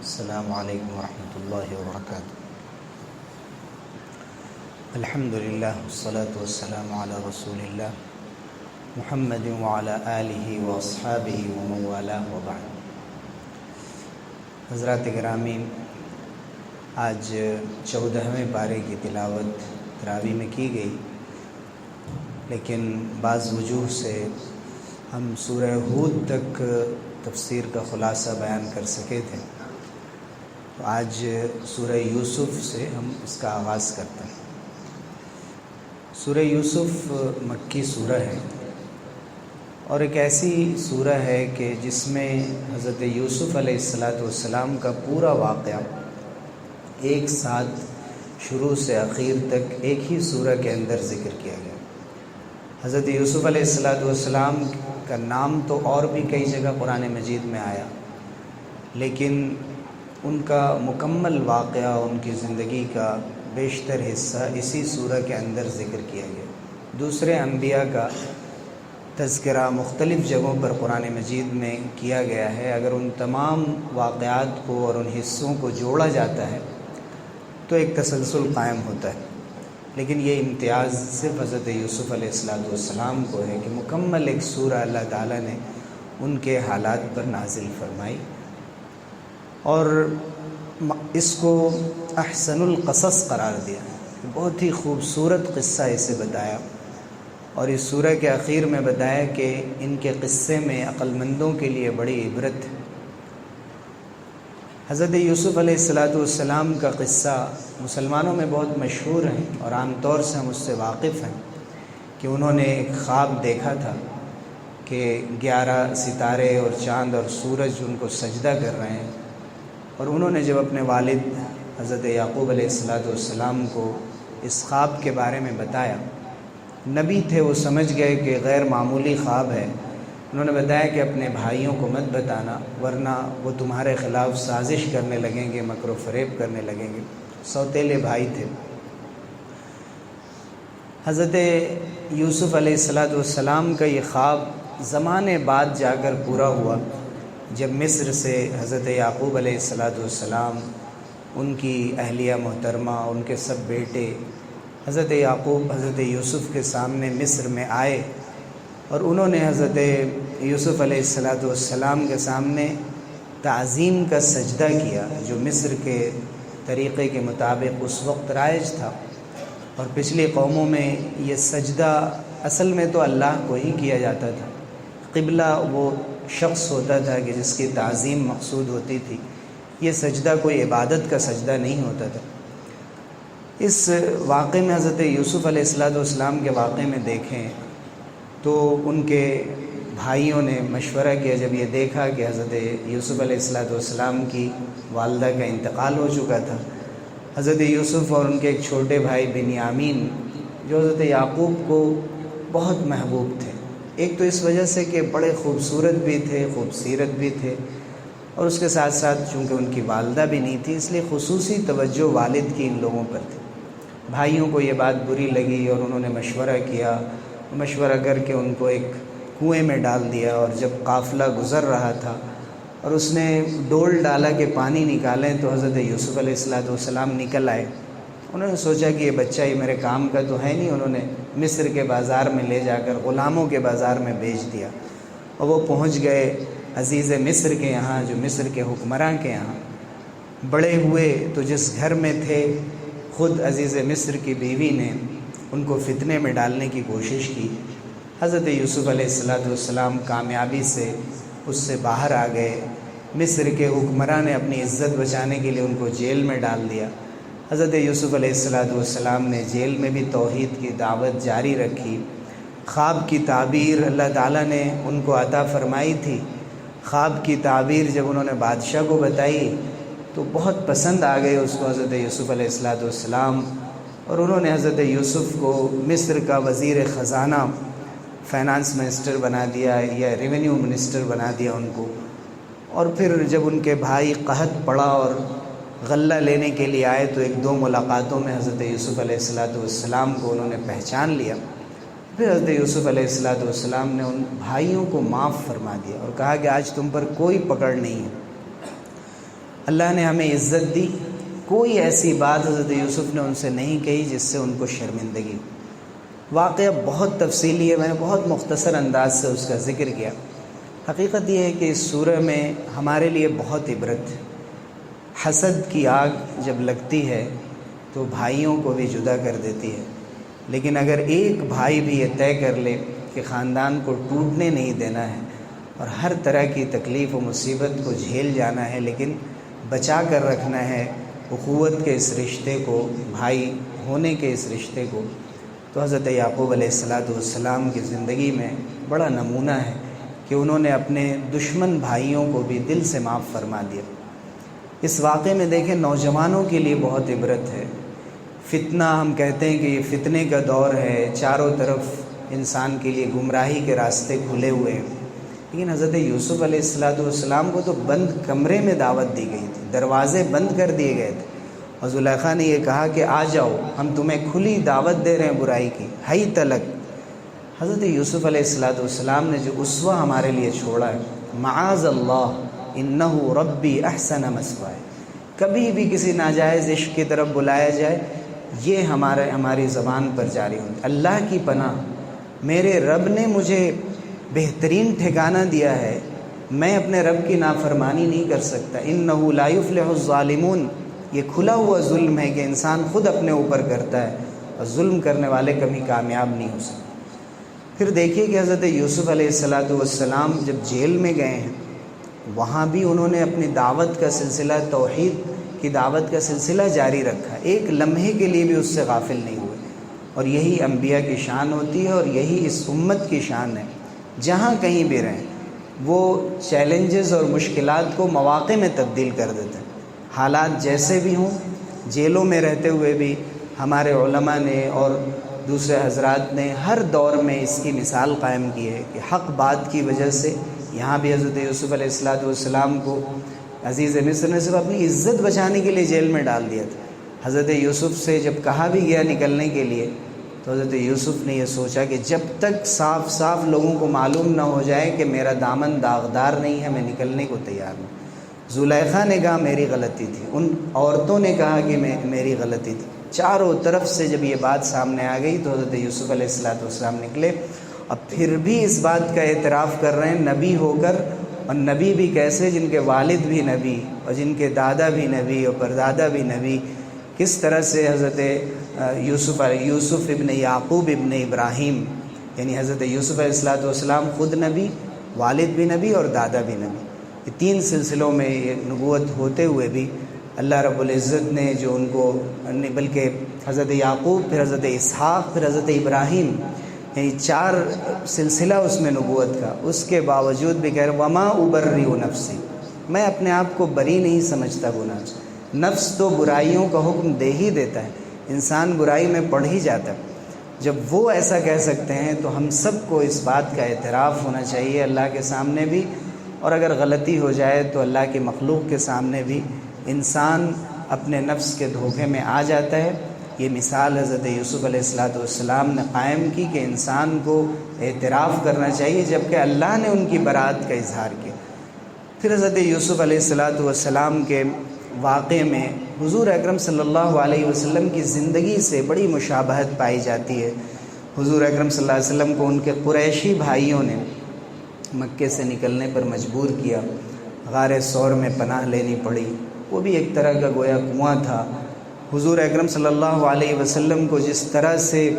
السلام علیکم ورحمۃ اللہ وبرکاتہ۔ الحمدللہ والصلاة والسلام علی رسول اللہ محمد وعلی آلہ واصحابہ ومن والاه وبعد۔ حضرات گرامی، آج 14ویں پارے کی تلاوت تراویح میں کی گئی، لیکن بعض وجوہ سے ہم سورہ ہود تک تفسیر کا خلاصہ بیان کر سکے تھے، تو آج سورہ یوسف سے ہم اس کا آغاز کرتے ہیں۔ سورہ یوسف مکی سورہ ہے اور ایک ایسی سورہ ہے کہ جس میں حضرت یوسف علیہ السلام کا پورا واقعہ ایک ساتھ شروع سے اخیر تک ایک ہی سورہ کے اندر ذکر کیا گیا۔ حضرت یوسف علیہ السلام کا نام تو اور بھی کئی جگہ قرآن مجید میں آیا، لیکن ان کا مکمل واقعہ، ان کی زندگی کا بیشتر حصہ اسی سورہ کے اندر ذکر کیا گیا۔ دوسرے انبیاء کا تذکرہ مختلف جگہوں پر قرآن مجید میں کیا گیا ہے، اگر ان تمام واقعات کو اور ان حصوں کو جوڑا جاتا ہے تو ایک تسلسل قائم ہوتا ہے، لیکن یہ امتیاز صرف حضرت یوسف علیہ السلام کو ہے کہ مکمل ایک سورہ اللہ تعالیٰ نے ان کے حالات پر نازل فرمائی اور اس کو احسن القصص قرار دیا، بہت ہی خوبصورت قصہ اسے بتایا، اور اس سورہ کے اخیر میں بتایا کہ ان کے قصے میں عقل مندوں کے لیے بڑی عبرت ہے۔ حضرت یوسف علیہ السلام کا قصہ مسلمانوں میں بہت مشہور ہے اور عام طور سے ہم اس سے واقف ہیں کہ انہوں نے ایک خواب دیکھا تھا کہ 11 ستارے اور چاند اور سورج ان کو سجدہ کر رہے ہیں، اور انہوں نے جب اپنے والد حضرت یعقوب علیہ السلام کو اس خواب کے بارے میں بتایا، نبی تھے، وہ سمجھ گئے کہ غیر معمولی خواب ہے، انہوں نے بتایا کہ اپنے بھائیوں کو مت بتانا ورنہ وہ تمہارے خلاف سازش کرنے لگیں گے، مکر و فریب کرنے لگیں گے۔ سوتیلے بھائی تھے۔ حضرت یوسف علیہ السلام کا یہ خواب زمانے بعد جا کر پورا ہوا، جب مصر سے حضرت یعقوب علیہ السلام، ان کی اہلیہ محترمہ، ان کے سب بیٹے حضرت یعقوب حضرت یوسف کے سامنے مصر میں آئے، اور انہوں نے حضرت یوسف علیہ السلام کے سامنے تعظیم کا سجدہ کیا، جو مصر کے طریقے کے مطابق اس وقت رائج تھا، اور پچھلی قوموں میں یہ سجدہ اصل میں تو اللہ کو ہی کیا جاتا تھا، قبلہ وہ شخص ہوتا تھا کہ جس کی تعظیم مقصود ہوتی تھی، یہ سجدہ کوئی عبادت کا سجدہ نہیں ہوتا تھا۔ اس واقعے میں حضرت یوسف علیہ السلام کے واقعے میں دیکھیں تو ان کے بھائیوں نے مشورہ کیا، جب یہ دیکھا کہ حضرت یوسف علیہ السلام کی والدہ کا انتقال ہو چکا تھا، حضرت یوسف اور ان کے ایک چھوٹے بھائی بنیامین جو حضرت یعقوب کو بہت محبوب تھے، ایک تو اس وجہ سے کہ بڑے خوبصورت بھی تھے، خوبصیرت بھی تھے، اور اس کے ساتھ ساتھ چونکہ ان کی والدہ بھی نہیں تھی، اس لیے خصوصی توجہ والد کی ان لوگوں پر تھی۔ بھائیوں کو یہ بات بری لگی اور انہوں نے مشورہ کیا، مشورہ کر کے ان کو ایک کنویں میں ڈال دیا، اور جب قافلہ گزر رہا تھا اور اس نے ڈول ڈالا کہ پانی نکالیں، تو حضرت یوسف علیہ السلام نکل آئے۔ انہوں نے سوچا کہ یہ بچہ یہ میرے کام کا تو ہے نہیں، انہوں نے مصر کے بازار میں لے جا کر غلاموں کے بازار میں بیچ دیا، اور وہ پہنچ گئے عزیز مصر کے یہاں، جو مصر کے حکمراں کے یہاں بڑے ہوئے، تو جس گھر میں تھے خود عزیز مصر کی بیوی نے ان کو فتنے میں ڈالنے کی کوشش کی۔ حضرت یوسف علیہ السلام کامیابی سے اس سے باہر آ گئے۔ مصر کے حکمراں نے اپنی عزت بچانے کے لیے ان کو جیل میں ڈال دیا۔ حضرت یوسف علیہ السلام نے جیل میں بھی توحید کی دعوت جاری رکھی۔ خواب کی تعبیر اللہ تعالیٰ نے ان کو عطا فرمائی تھی، خواب کی تعبیر جب انہوں نے بادشاہ کو بتائی تو بہت پسند آ گئی اس کو حضرت یوسف علیہ السلام، اور انہوں نے حضرت یوسف کو مصر کا وزیر خزانہ، فائنانس منسٹر بنا دیا، یا ریونیو منسٹر بنا دیا ان کو۔ اور پھر جب ان کے بھائی قحط پڑا اور غلہ لینے کے لیے آئے تو ایک دو ملاقاتوں میں حضرت یوسف علیہ السلام کو انہوں نے پہچان لیا۔ پھر حضرت یوسف علیہ السلام نے ان بھائیوں کو معاف فرما دیا اور کہا کہ آج تم پر کوئی پکڑ نہیں ہے۔ اللہ نے ہمیں عزت دی، کوئی ایسی بات حضرت یوسف نے ان سے نہیں کہی جس سے ان کو شرمندگی ہو۔ واقعہ بہت تفصیلی ہے، میں نے بہت مختصر انداز سے اس کا ذکر کیا۔ حقیقت یہ ہے کہ اس سورہ میں ہمارے لیے بہت عبرت ہے۔ حسد کی آگ جب لگتی ہے تو بھائیوں کو بھی جدا کر دیتی ہے، لیکن اگر ایک بھائی بھی یہ طے کر لے کہ خاندان کو ٹوٹنے نہیں دینا ہے اور ہر طرح کی تکلیف و مصیبت کو جھیل جانا ہے، لیکن بچا کر رکھنا ہے اخوت کے اس رشتے کو، بھائی ہونے کے اس رشتے کو، تو حضرت یعقوب علیہ السلام کی زندگی میں بڑا نمونہ ہے کہ انہوں نے اپنے دشمن بھائیوں کو بھی دل سے معاف فرما دیا۔ اس واقعے میں دیکھیں نوجوانوں کے لیے بہت عبرت ہے۔ فتنہ ہم کہتے ہیں کہ یہ فتنے کا دور ہے، چاروں طرف انسان کے لیے گمراہی کے راستے کھلے ہوئے ہیں، لیکن حضرت یوسف علیہ السلام کو تو بند کمرے میں دعوت دی گئی تھی، دروازے بند کر دیے گئے تھے، اور زلیخا نے یہ کہا کہ آ جاؤ، ہم تمہیں کھلی دعوت دے رہے ہیں برائی کی، ہئی تلک۔ حضرت یوسف علیہ السلام نے جو اسوہ ہمارے لیے چھوڑا ہے، معاذ اللہ انہ ربی احسن مثوائے، کبھی بھی کسی ناجائز عشق کی طرف بلایا جائے یہ ہماری زبان پر جاری ہوتی، اللہ کی پناہ، میرے رب نے مجھے بہترین ٹھکانہ دیا ہے، میں اپنے رب کی نافرمانی نہیں کر سکتا۔ انہ لا یفلح الظالمون، یہ کھلا ہوا ظلم ہے کہ انسان خود اپنے اوپر کرتا ہے، اور ظلم کرنے والے کبھی کامیاب نہیں ہو سکتے۔ پھر دیکھیے کہ حضرت یوسف علیہ السلام جب جیل میں گئے ہیں، وہاں بھی انہوں نے اپنی دعوت کا سلسلہ، توحید کی دعوت کا سلسلہ جاری رکھا، ایک لمحے کے لیے بھی اس سے غافل نہیں ہوئے، اور یہی انبیاء کی شان ہوتی ہے، اور یہی اس امت کی شان ہے۔ جہاں کہیں بھی رہیں وہ چیلنجز اور مشکلات کو مواقع میں تبدیل کر دیتے ہیں، حالات جیسے بھی ہوں۔ جیلوں میں رہتے ہوئے بھی ہمارے علماء نے اور دوسرے حضرات نے ہر دور میں اس کی مثال قائم کی ہے کہ حق بات کی وجہ سے، یہاں بھی حضرت یوسف علیہ السلام کو عزیز مصر نے صرف اپنی عزت بچانے کے لیے جیل میں ڈال دیا تھا۔ حضرت یوسف سے جب کہا بھی گیا نکلنے کے لیے تو حضرت یوسف نے یہ سوچا کہ جب تک صاف صاف لوگوں کو معلوم نہ ہو جائے کہ میرا دامن داغدار نہیں ہے، میں نکلنے کو تیار ہوں۔ زلیخا نے کہا میری غلطی تھی، ان عورتوں نے کہا کہ میری غلطی تھی، چاروں طرف سے جب یہ بات سامنے آ گئی تو حضرت یوسف علیہ السلام نکلے، اب پھر بھی اس بات کا اعتراف کر رہے ہیں نبی ہو کر، اور نبی بھی کیسے، جن کے والد بھی نبی اور جن کے دادا بھی نبی اور پردادا بھی نبی، کس طرح سے حضرت یوسف ابن یعقوب ابن ابراہیم، یعنی حضرت یوسف علیہ السلام خود نبی، والد بھی نبی اور دادا بھی نبی، یہ تین سلسلوں میں یہ نبوت ہوتے ہوئے بھی اللہ رب العزت نے جو ان کو، بلکہ حضرت یعقوب، پھر حضرت اسحاق، پھر حضرت ابراہیم، یعنی چار سلسلہ اس میں نبوت کا، اس کے باوجود بھی کہہ رہے وما ابرئ نفسی، میں اپنے آپ کو بری نہیں سمجھتا گناہ سے۔ نفس تو برائیوں کا حکم دے ہی دیتا ہے، انسان برائی میں پڑ ہی جاتا ہے۔ جب وہ ایسا کہہ سکتے ہیں تو ہم سب کو اس بات کا اعتراف ہونا چاہیے اللہ کے سامنے بھی، اور اگر غلطی ہو جائے تو اللہ کی مخلوق کے سامنے بھی انسان اپنے نفس کے دھوکے میں آ جاتا ہے۔ یہ مثال حضرت یوسف علیہ السلام نے قائم کی کہ انسان کو اعتراف کرنا چاہیے جبکہ اللہ نے ان کی برات کا اظہار کیا۔ پھر حضرت یوسف علیہ السلام کے واقعے میں حضور اکرم صلی اللہ علیہ وسلم کی زندگی سے بڑی مشابہت پائی جاتی ہے۔ حضور اکرم صلی اللہ علیہ وسلم کو ان کے قریشی بھائیوں نے مکے سے نکلنے پر مجبور کیا، غار ثور میں پناہ لینی پڑی، وہ بھی ایک طرح کا گویا کنواں تھا۔ حضور اکرم صلی اللہ علیہ وسلم کو جس طرح سے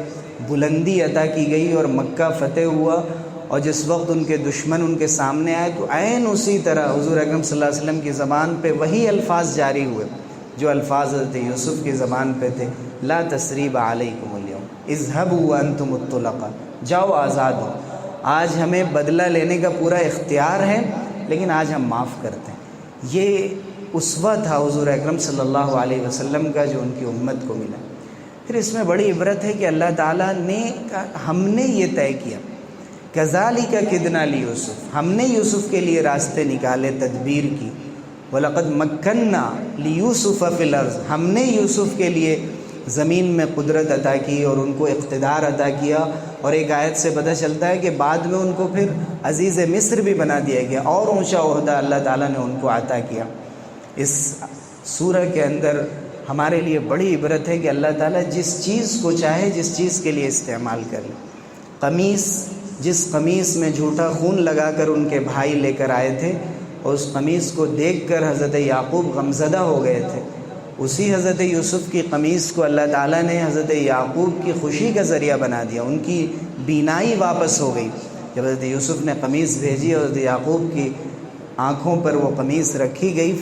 بلندی عطا کی گئی اور مکہ فتح ہوا، اور جس وقت ان کے دشمن ان کے سامنے آئے تو عین اسی طرح حضور اکرم صلی اللہ علیہ وسلم کی زبان پہ وہی الفاظ جاری ہوئے جو الفاظ حضرت یوسف کی زبان پہ تھے، لا تثریب علیکم اليوم اذهبوا وانتم الطلقاء، جاؤ آزاد ہو، آج ہمیں بدلہ لینے کا پورا اختیار ہے لیکن آج ہم معاف کرتے ہیں۔ یہ اسوہ تھا حضور اکرم صلی اللہ علیہ وسلم کا جو ان کی امت کو ملا۔ پھر اس میں بڑی عبرت ہے کہ اللہ تعالیٰ نے ہم نے یہ طے کیا، کذالک کدنا لیوسف، ہم نے یوسف کے لیے راستے نکالے، تدبیر کی، وَلَقَدْ مَكَّنَّا لِيُوسُفَ فِي الْأَرْضِ، ہم نے یوسف کے لیے زمین میں قدرت عطا کی اور ان کو اقتدار عطا کیا، اور ایک آیت سے پتہ چلتا ہے کہ بعد میں ان کو پھر عزیز مصر بھی بنا دیا گیا، اور اونچا عہدہ اللہ تعالیٰ نے ان کو عطا کیا۔ اس سورہ کے اندر ہمارے لیے بڑی عبرت ہے کہ اللہ تعالیٰ جس چیز کو چاہے جس چیز کے لیے استعمال کر لے۔ قمیص، جس قمیص میں جھوٹا خون لگا کر ان کے بھائی لے کر آئے تھے اور اس قمیص کو دیکھ کر حضرت یعقوب غمزدہ ہو گئے تھے، اسی حضرت یوسف کی قمیص کو اللہ تعالیٰ نے حضرت یعقوب کی خوشی کا ذریعہ بنا دیا، ان کی بینائی واپس ہو گئی۔ جب حضرت یوسف نے قمیص بھیجی اور حضرت یعقوب کی آنکھوں پر وہ قمیص رکھی گئی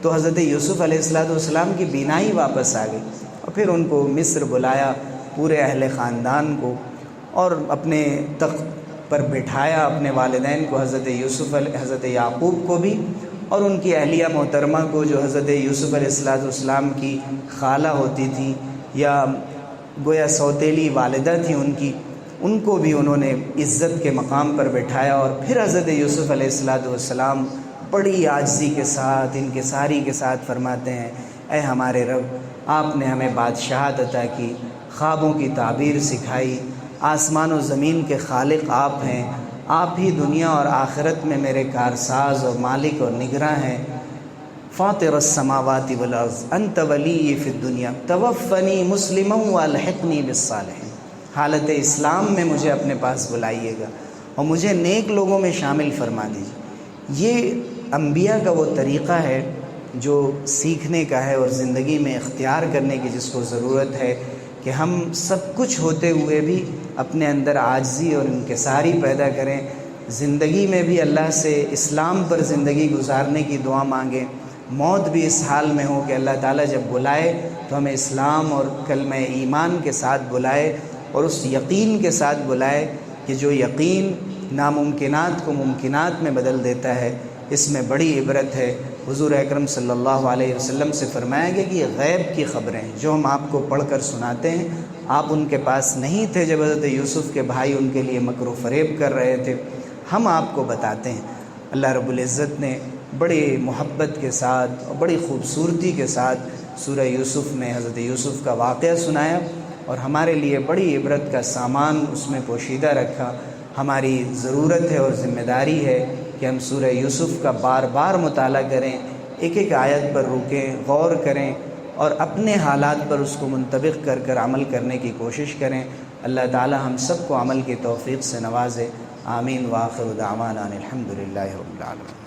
تو حضرت یوسف علیہ السلام کی بینائی واپس آ گئی، اور پھر ان کو مصر بلایا، پورے اہل خاندان کو، اور اپنے تخت پر بٹھایا اپنے والدین کو، حضرت یعقوب کو بھی، اور ان کی اہلیہ محترمہ کو جو حضرت یوسف علیہ السلام کی خالہ ہوتی تھی یا گویا سوتیلی والدہ تھی ان کو بھی انہوں نے عزت کے مقام پر بٹھایا، اور پھر حضرت یوسف علیہ السلام بڑی عاجزی کے ساتھ، انکساری کے ساتھ فرماتے ہیں، اے ہمارے رب، آپ نے ہمیں بادشاہت عطا کی، خوابوں کی تعبیر سکھائی، آسمان و زمین کے خالق آپ ہیں، آپ ہی دنیا اور آخرت میں میرے کارساز اور مالک اور نگراں ہیں۔ فاطر السماوات والارض انت ولی فی الدنیا توفنی مسلما والحقنی بالصالحین، حالت اسلام میں مجھے اپنے پاس بلائیے گا اور مجھے نیک لوگوں میں شامل فرما دیجیے۔ یہ انبیاء کا وہ طریقہ ہے جو سیکھنے کا ہے اور زندگی میں اختیار کرنے کی جس کو ضرورت ہے، کہ ہم سب کچھ ہوتے ہوئے بھی اپنے اندر عاجزی اور انکساری پیدا کریں، زندگی میں بھی اللہ سے اسلام پر زندگی گزارنے کی دعا مانگیں، موت بھی اس حال میں ہو کہ اللہ تعالیٰ جب بلائے تو ہمیں اسلام اور کلمہ ایمان کے ساتھ بلائے، اور اس یقین کے ساتھ بلائے کہ جو یقین ناممکنات کو ممکنات میں بدل دیتا ہے۔ اس میں بڑی عبرت ہے۔ حضور اکرم صلی اللہ علیہ وسلم سے فرمایا گیا کہ یہ غیب کی خبریں جو ہم آپ کو پڑھ کر سناتے ہیں، آپ ان کے پاس نہیں تھے جب حضرت یوسف کے بھائی ان کے لیے مکر و فریب کر رہے تھے، ہم آپ کو بتاتے ہیں۔ اللہ رب العزت نے بڑی محبت کے ساتھ اور بڑی خوبصورتی کے ساتھ سورہ یوسف میں حضرت یوسف کا واقعہ سنایا، اور ہمارے لیے بڑی عبرت کا سامان اس میں پوشیدہ رکھا۔ ہماری ضرورت ہے اور ذمہ داری ہے کہ ہم سورہ یوسف کا بار بار مطالعہ کریں، ایک ایک آیت پر رکیں، غور کریں، اور اپنے حالات پر اس کو منطبق کر کر عمل کرنے کی کوشش کریں۔ اللہ تعالی ہم سب کو عمل کی توفیق سے نوازے۔ آمین۔ وآخر دعوانا الحمد للہ رب العالمین۔